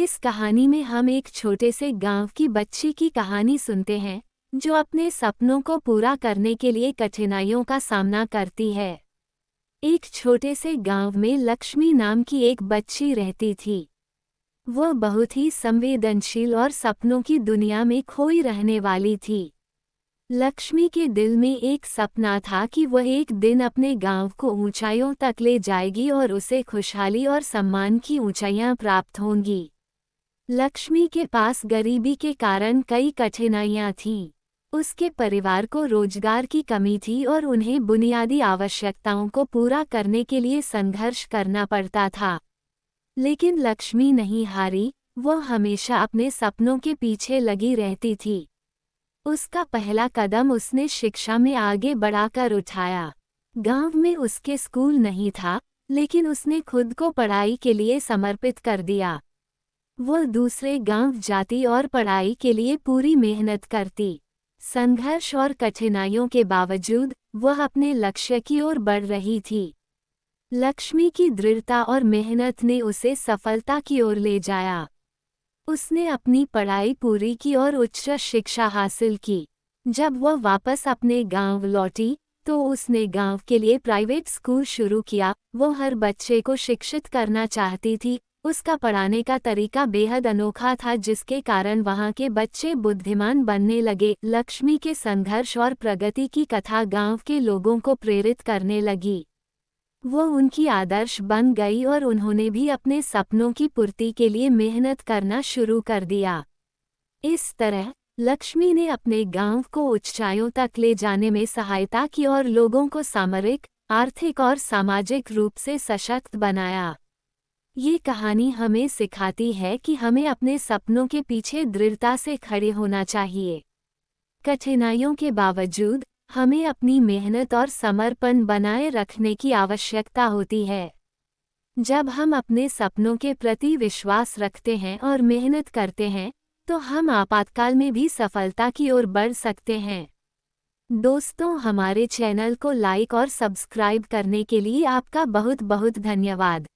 इस कहानी में हम एक छोटे से गांव की बच्ची की कहानी सुनते हैं जो अपने सपनों को पूरा करने के लिए कठिनाइयों का सामना करती है। एक छोटे से गांव में लक्ष्मी नाम की एक बच्ची रहती थी। वह बहुत ही संवेदनशील और सपनों की दुनिया में खोई रहने वाली थी। लक्ष्मी के दिल में एक सपना था कि वह एक दिन अपने गांव को ऊंचाइयों तक ले जाएगी और उसे खुशहाली और सम्मान की ऊंचाइयां प्राप्त होंगी। लक्ष्मी के पास गरीबी के कारण कई कठिनाइयां थीं। उसके परिवार को रोजगार की कमी थी और उन्हें बुनियादी आवश्यकताओं को पूरा करने के लिए संघर्ष करना पड़ता था। लेकिन लक्ष्मी नहीं हारी, वह हमेशा अपने सपनों के पीछे लगी रहती थी। उसका पहला कदम उसने शिक्षा में आगे बढ़ाकर उठाया। गांव में उसके स्कूल नहीं था, लेकिन उसने खुद को पढ़ाई के लिए समर्पित कर दिया। वह दूसरे गांव जाती और पढ़ाई के लिए पूरी मेहनत करती। संघर्ष और कठिनाइयों के बावजूद वह अपने लक्ष्य की ओर बढ़ रही थी। लक्ष्मी की दृढ़ता और मेहनत ने उसे सफलता की ओर ले जाया। उसने अपनी पढ़ाई पूरी की और उच्च शिक्षा हासिल की। जब वह वापस अपने गांव लौटी तो उसने गांव के लिए प्राइवेट स्कूल शुरू किया। वह हर बच्चे को शिक्षित करना चाहती थी। उसका पढ़ाने का तरीका बेहद अनोखा था, जिसके कारण वहां के बच्चे बुद्धिमान बनने लगे। लक्ष्मी के संघर्ष और प्रगति की कथा गांव के लोगों को प्रेरित करने लगी। वह उनकी आदर्श बन गई और उन्होंने भी अपने सपनों की पूर्ति के लिए मेहनत करना शुरू कर दिया। इस तरह लक्ष्मी ने अपने गांव को ऊंचाइयों तक ले जाने में सहायता की और लोगों को सामरिक, आर्थिक और सामाजिक रूप से सशक्त बनाया। ये कहानी हमें सिखाती है कि हमें अपने सपनों के पीछे दृढ़ता से खड़े होना चाहिए। कठिनाइयों के बावजूद हमें अपनी मेहनत और समर्पण बनाए रखने की आवश्यकता होती है। जब हम अपने सपनों के प्रति विश्वास रखते हैं और मेहनत करते हैं, तो हम आपातकाल में भी सफलता की ओर बढ़ सकते हैं। दोस्तों, हमारे चैनल को लाइक और सब्सक्राइब करने के लिए आपका बहुत बहुत धन्यवाद।